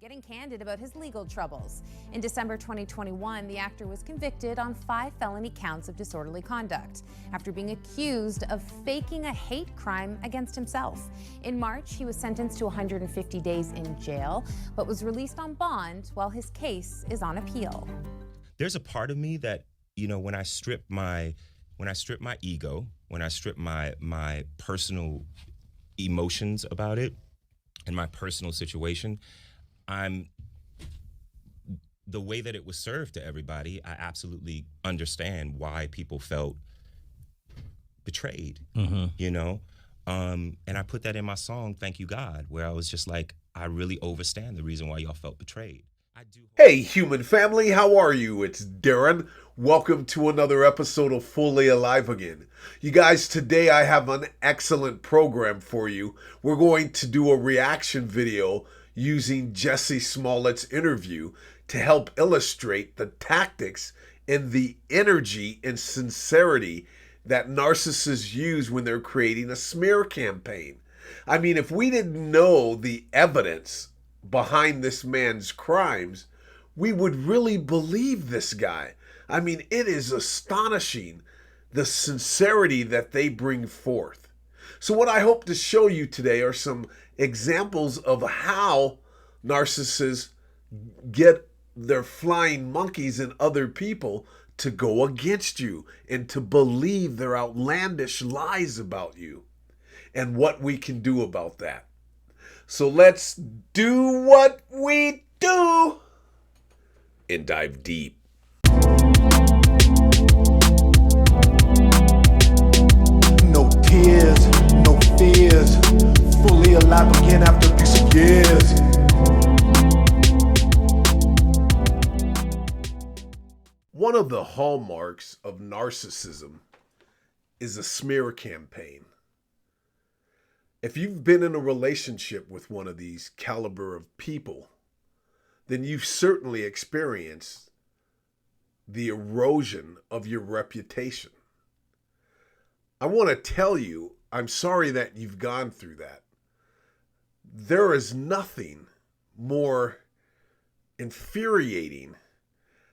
getting candid about his legal troubles. In December 2021, the actor was convicted on 5 felony counts of disorderly conduct after being accused of faking a hate crime against himself. In March, he was sentenced to 150 days in jail, but was released on bond while his case is on appeal. There's a part of me that, when I strip my ego, when I strip my personal emotions about it and my personal situation, the way that it was served to everybody, I absolutely understand why people felt betrayed, and I put that in my song, Thank You God, where I was just like, I really understand the reason why y'all felt betrayed. Hey, human family, how are you? It's Darren. Welcome to another episode of Fully Alive Again. You guys, today I have an excellent program for you. We're going to do a reaction video using Jussie Smollett's interview to help illustrate the tactics and the energy and sincerity that narcissists use when they're creating a smear campaign. I mean, if we didn't know the evidence behind this man's crimes, we would really believe this guy. I mean, it is astonishing the sincerity that they bring forth. So what I hope to show you today are some examples of how narcissists get their flying monkeys and other people to go against you and to believe their outlandish lies about you, and what we can do about that. So let's do what we do and dive deep. No tears, no fears, fully alive again after these years. One of the hallmarks of narcissism is a smear campaign. If you've been in a relationship with one of these caliber of people, then you've certainly experienced the erosion of your reputation. I want to tell you, I'm sorry that you've gone through that. There is nothing more infuriating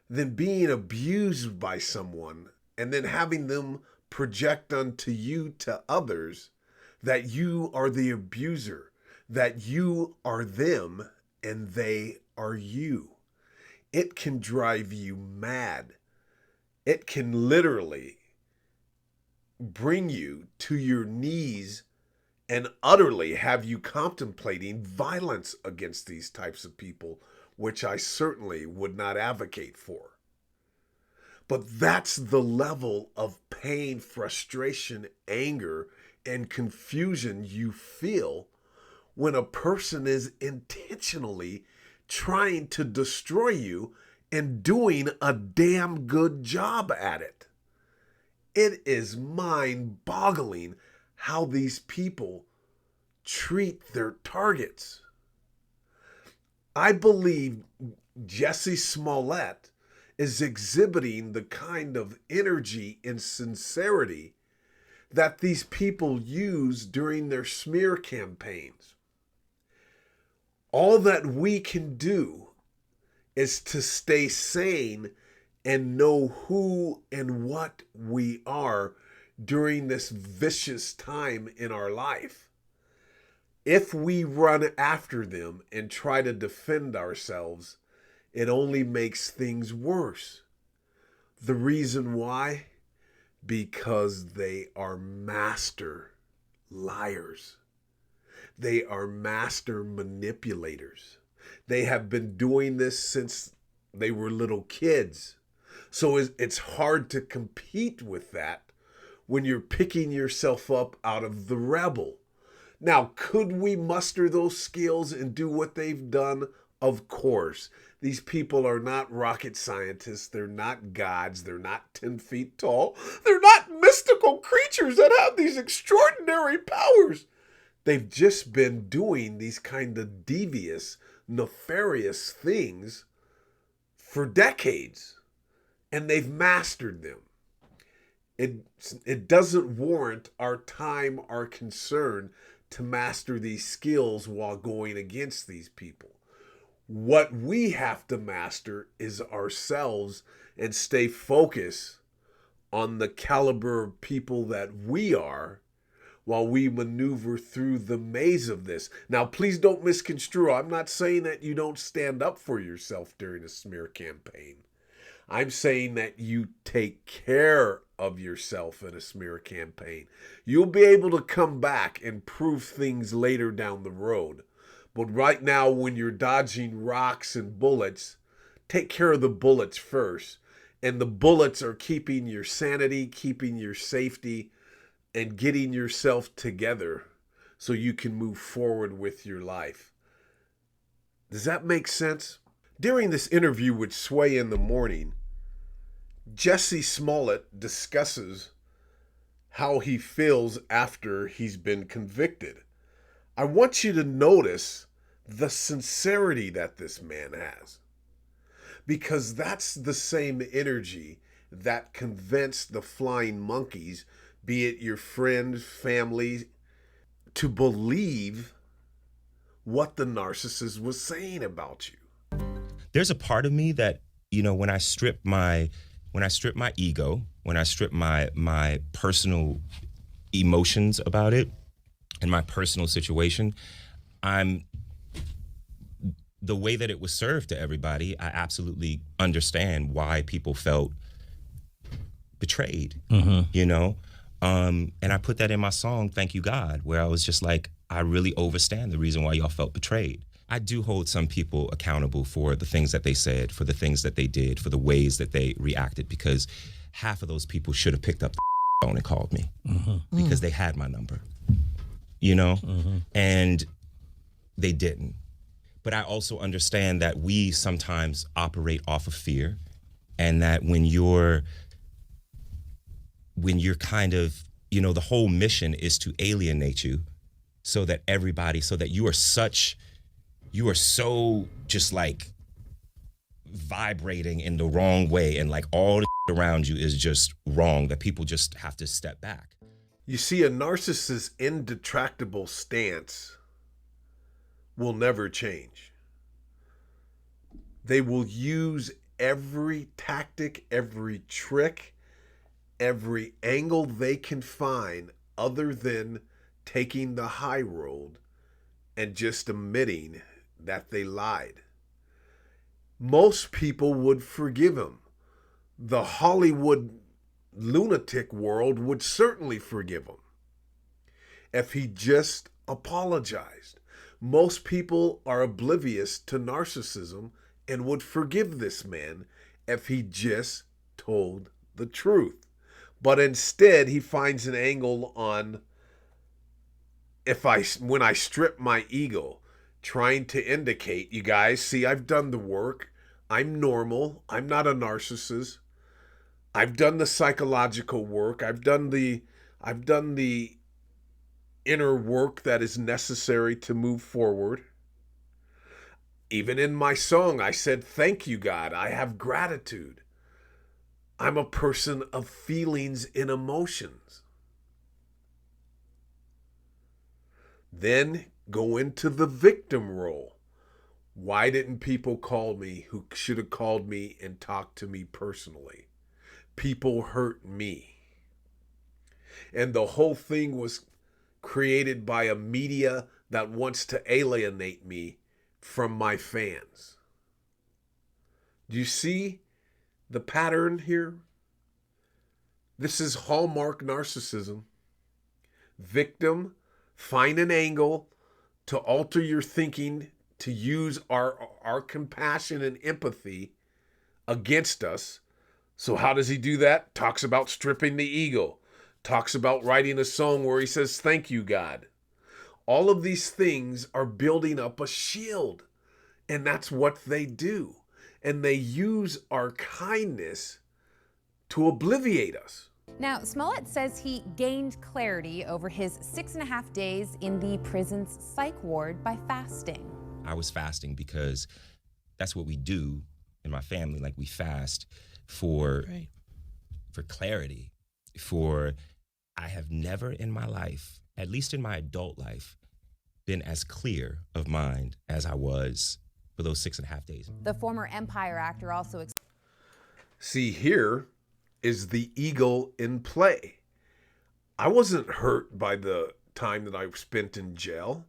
than being abused by someone and then having them project onto you to others that you are the abuser, that you are them and they are you. It can drive you mad. It can literally bring you to your knees and utterly have you contemplating violence against these types of people, which I certainly would not advocate for. But that's the level of pain, frustration, anger, and confusion you feel when a person is intentionally trying to destroy you and doing a damn good job at it. It is mind-boggling how these people treat their targets. I believe Jussie Smollett is exhibiting the kind of energy and sincerity that these people use during their smear campaigns. All that we can do is to stay sane and know who and what we are during this vicious time in our life. If we run after them and try to defend ourselves, it only makes things worse. The reason why? Because they are master liars. They are master manipulators. They have been doing this since they were little kids. So it's hard to compete with that when you're picking yourself up out of the rebel. Now, could we muster those skills and do what they've done? Of course. These people are not rocket scientists. They're not gods. They're not 10 feet tall. They're not mystical creatures that have these extraordinary powers. They've just been doing these kind of devious, nefarious things for decades, and they've mastered them. It doesn't warrant our time, our concern to master these skills while going against these people. What we have to master is ourselves and stay focused on the caliber of people that we are while we maneuver through the maze of this. Now, please don't misconstrue. I'm not saying that you don't stand up for yourself during a smear campaign. I'm saying that you take care of yourself in a smear campaign. You'll be able to come back and prove things later down the road. But right now, when you're dodging rocks and bullets, take care of the bullets first. And the bullets are keeping your sanity, keeping your safety, and getting yourself together so you can move forward with your life. Does that make sense? During this interview with Sway in the Morning, Jesse Smollett discusses how he feels after he's been convicted. I want you to notice the sincerity that this man has, because that's the same energy that convinced the flying monkeys, be it your friends, family, to believe what the narcissist was saying about you. There's a part of me that, when I strip my ego, when I strip my personal emotions about it and my personal situation, the way that it was served to everybody, I absolutely understand why people felt betrayed, and I put that in my song, Thank You God, where I was just like, I really overstand the reason why y'all felt betrayed. I do hold some people accountable for the things that they said, for the things that they did, for the ways that they reacted, because half of those people should have picked up the phone and called me because they had my number, and they didn't. But I also understand that we sometimes operate off of fear, and that when you're kind of, the whole mission is to alienate you so that you are so just like vibrating in the wrong way, and like all the around you is just wrong, that people just have to step back. You see, a narcissist's indetractable stance will never change. They will use every tactic, every trick, every angle they can find other than taking the high road and just admitting that they lied. Most people would forgive him. The Hollywood lunatic world would certainly forgive him if he just apologized. Most people are oblivious to narcissism and would forgive this man if he just told the truth. But instead, he finds an angle on when I strip my ego, trying to indicate, you guys, see, I've done the work. I'm normal. I'm not a narcissist. I've done the psychological work. I've done the inner work that is necessary to move forward. Even in my song, I said, thank you, God. I have gratitude. I'm a person of feelings and emotions. Then go into the victim role. Why didn't people call me who should have called me and talked to me personally? People hurt me. And the whole thing was created by a media that wants to alienate me from my fans. Do you see the pattern here? This is hallmark narcissism. Victim, find an angle to alter your thinking, to use our compassion and empathy against us. So how does he do that? Talks about stripping the ego. Talks about writing a song where he says, thank you, God. All of these things are building up a shield. And that's what they do. And they use our kindness to obliviate us. Now, Smollett says he gained clarity over his 6.5 days in the prison's psych ward by fasting. I was fasting because that's what we do in my family. Like, we fast for clarity. I have never in my life, at least in my adult life, been as clear of mind as I was for those 6.5 days. The former Empire actor also See, here is the ego in play. I wasn't hurt by the time that I spent in jail.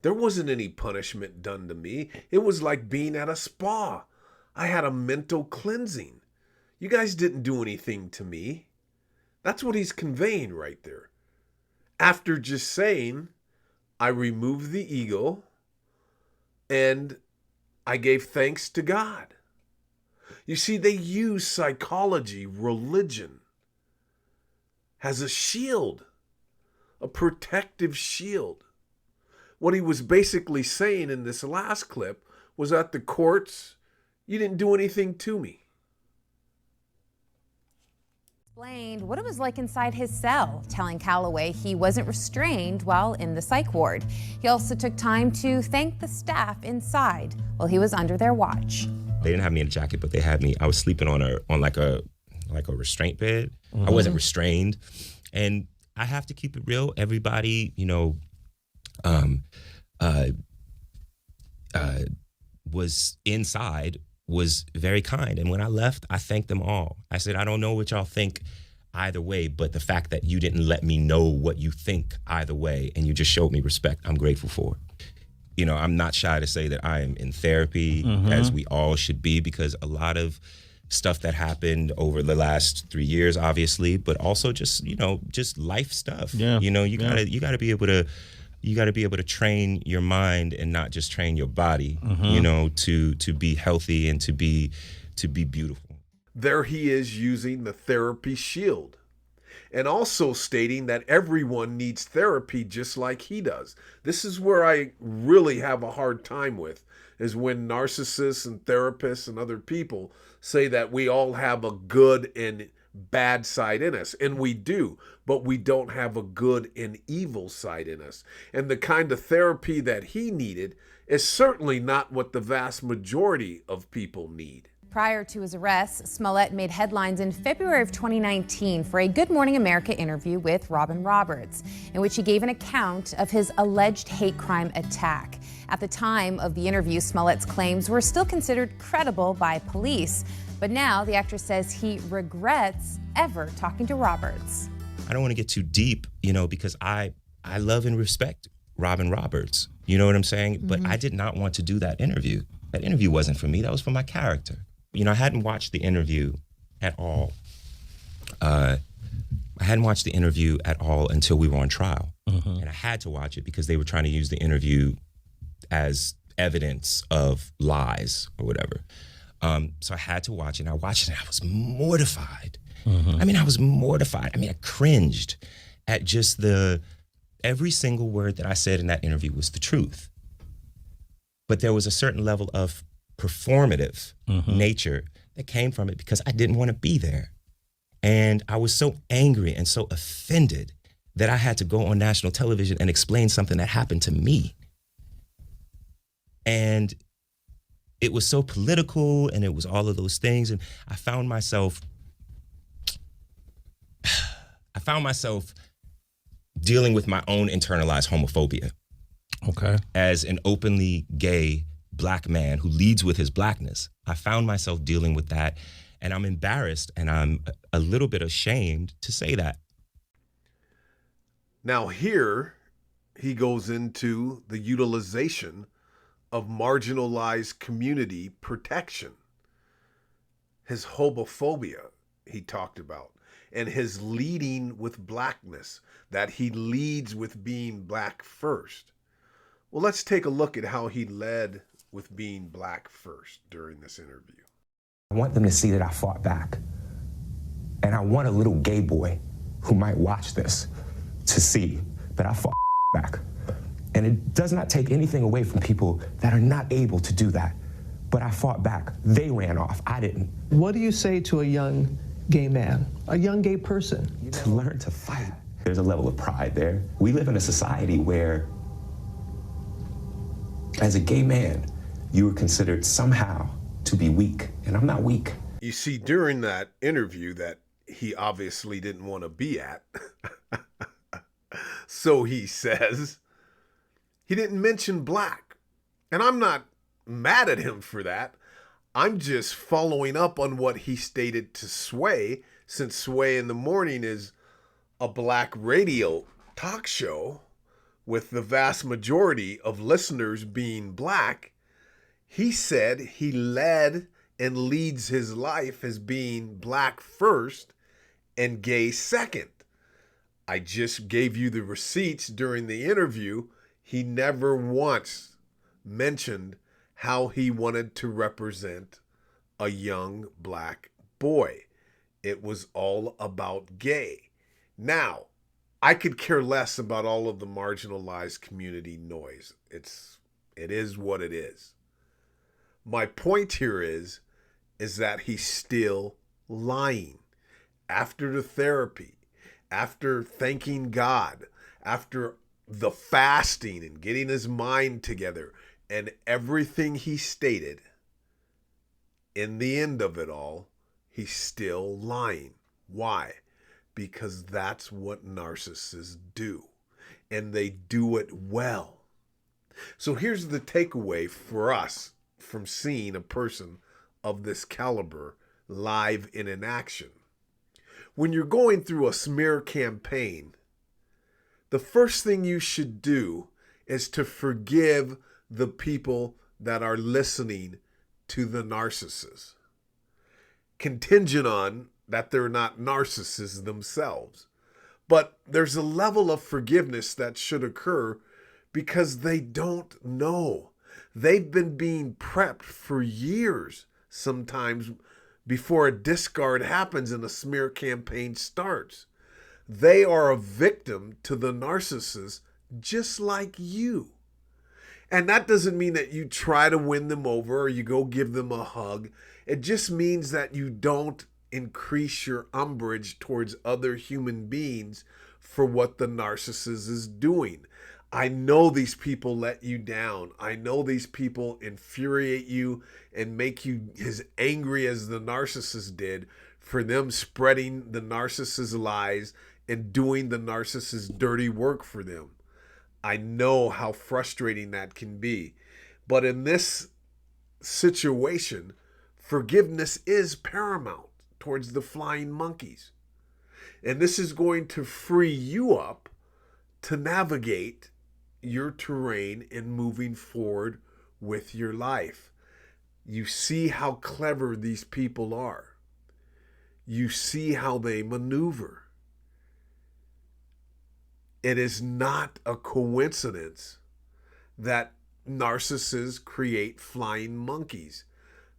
There wasn't any punishment done to me. It was like being at a spa. I had a mental cleansing. You guys didn't do anything to me. That's what he's conveying right there. After just saying, I removed the ego and I gave thanks to God. You see, they use psychology, religion, as a shield, a protective shield. What he was basically saying in this last clip was at the courts, you didn't do anything to me. explained what it was like inside his cell, telling Calloway he wasn't restrained while in the psych ward. He also took time to thank the staff inside while he was under their watch. They didn't have me in a jacket, but they had me. I was sleeping on like a restraint bed. I wasn't restrained, and I have to keep it real. Everybody, was inside, was very kind, and when I left, I thanked them all. I said, I don't know what y'all think either way, but the fact that you didn't let me know what you think either way, and you just showed me respect, I'm grateful for. I'm not shy to say that I am in therapy, as we all should be, because a lot of stuff that happened over the last 3 years, obviously, but also just life stuff. Yeah. You gotta be able to train your mind and not just train your body. To be healthy and to be beautiful. There he is using the therapy shield, and also stating that everyone needs therapy just like he does. This is where I really have a hard time with, is when narcissists and therapists and other people say that we all have a good and bad side in us. And we do, but we don't have a good and evil side in us. And the kind of therapy that he needed is certainly not what the vast majority of people need. Prior to his arrest, Smollett made headlines in February of 2019 for a Good Morning America interview with Robin Roberts, in which he gave an account of his alleged hate crime attack. At the time of the interview, Smollett's claims were still considered credible by police. But now the actor says he regrets ever talking to Roberts. I don't want to get too deep, because I love and respect Robin Roberts. You know what I'm saying? But I did not want to do that interview. That interview wasn't for me. That was for my character. I hadn't watched the interview at all. I hadn't watched the interview at all until we were on trial. And I had to watch it because they were trying to use the interview as evidence of lies or whatever. So I had to watch it, and I watched it, and I was mortified. I was mortified. I cringed at just every single word that I said in that interview was the truth. But there was a certain level of performative nature that came from it because I didn't want to be there. And I was so angry and so offended that I had to go on national television and explain something that happened to me. And it was so political, and it was all of those things. And I found myself dealing with my own internalized homophobia. Okay. As an openly gay Black man who leads with his Blackness, I found myself dealing with that, and I'm embarrassed and I'm a little bit ashamed to say that. Now here he goes into the utilization of marginalized community protection. His homophobia he talked about, and his leading with Blackness, that he leads with being Black first. Well, let's take a look at how he led with being Black first during this interview. I want them to see that I fought back. And I want a little gay boy who might watch this to see that I fought back. And it does not take anything away from people that are not able to do that. But I fought back. They ran off. I didn't. What do you say to a young gay man, a young gay person? To learn to fight. There's a level of pride there. We live in a society where, as a gay man, you were considered somehow to be weak, and I'm not weak. You see, during that interview that he obviously didn't want to be at, so he says, he didn't mention Black. And I'm not mad at him for that. I'm just following up on what he stated to Sway, since Sway in the Morning is a black radio talk show with the vast majority of listeners being black. He said he led and leads his life as being black first and gay second. I just gave you the receipts during the interview. He never once mentioned how he wanted to represent a young black boy. It was all about gay. Now, I could care less about all of the marginalized community noise. It is what it is. My point here is that he's still lying. After the therapy, after thanking God, after the fasting and getting his mind together and everything he stated, in the end of it all, he's still lying. Why? Because that's what narcissists do, and they do it well. So here's the takeaway for us from seeing a person of this caliber live and in action. When you're going through a smear campaign, the first thing you should do is to forgive the people that are listening to the narcissists, contingent on that they're not narcissists themselves. But there's a level of forgiveness that should occur because they don't know. They've been being prepped for years, sometimes before a discard happens and a smear campaign starts. They are a victim to the narcissist just like you. And that doesn't mean that you try to win them over or you go give them a hug. It just means that you don't increase your umbrage towards other human beings for what the narcissist is doing. I know these people let you down. I know these people infuriate you and make you as angry as the narcissist did for them spreading the narcissist's lies and doing the narcissist's dirty work for them. I know how frustrating that can be. But in this situation, forgiveness is paramount towards the flying monkeys. And this is going to free you up to navigate your terrain in moving forward with your life. You see how clever these people are. You see how they maneuver. It is not a coincidence that narcissists create flying monkeys.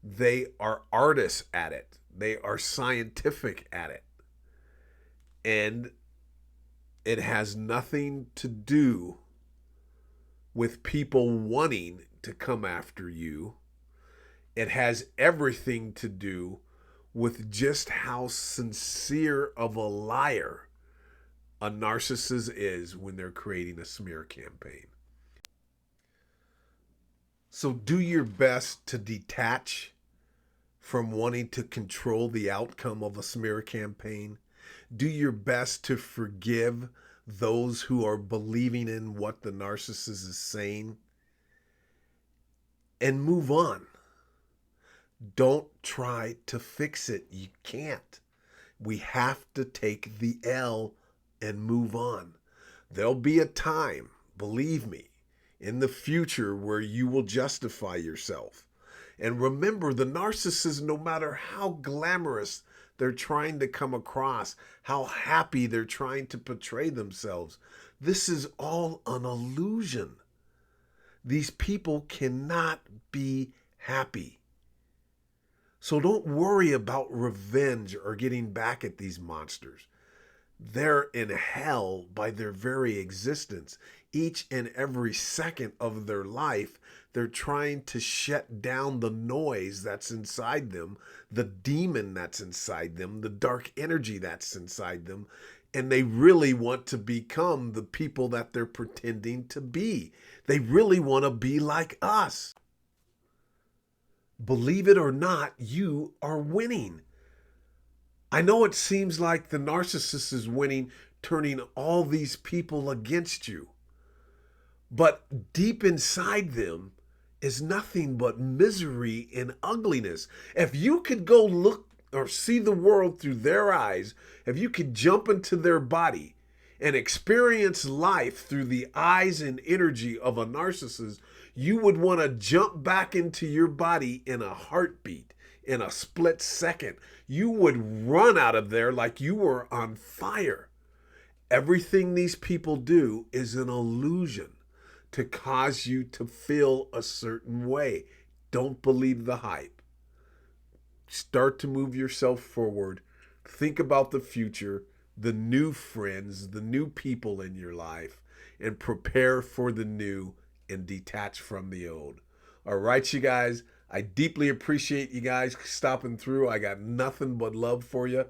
They are artists at it. They are scientific at it. And it has nothing to do with people wanting to come after you. It has everything to do with just how sincere of a liar a narcissist is when they're creating a smear campaign. So do your best to detach from wanting to control the outcome of a smear campaign. Do your best to forgive those who are believing in what the narcissist is saying, and move on. Don't try to fix it. You can't. We have to take the L and move on. There'll be a time, believe me, in the future where you will justify yourself. And remember, the narcissist, no matter how glamorous they're trying to come across, how happy they're trying to portray themselves, this is all an illusion. These people cannot be happy. So don't worry about revenge or getting back at these monsters. They're in hell by their very existence. Each and every second of their life, they're trying to shut down the noise that's inside them, the demon that's inside them, the dark energy that's inside them, and they really want to become the people that they're pretending to be. They really want to be like us. Believe it or not, you are winning. I know it seems like the narcissist is winning, turning all these people against you. But deep inside them is nothing but misery and ugliness. If you could go look or see the world through their eyes, if you could jump into their body and experience life through the eyes and energy of a narcissist, you would want to jump back into your body in a heartbeat, in a split second. You would run out of there like you were on fire. Everything these people do is an illusion to cause you to feel a certain way. Don't believe the hype. Start to move yourself forward. Think about the future, the new friends, the new people in your life, and prepare for the new and detach from the old. All right, you guys, I deeply appreciate you guys stopping through. I got nothing but love for you.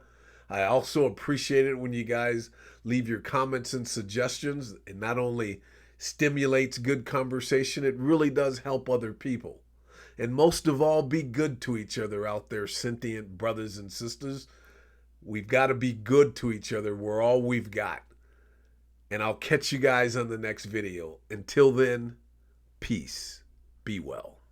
I also appreciate it when you guys leave your comments and suggestions. It not only stimulates good conversation, it really does help other people. And most of all, be good to each other out there, sentient brothers and sisters. We've got to be good to each other. We're all we've got. And I'll catch you guys on the next video. Until then, peace. Be well.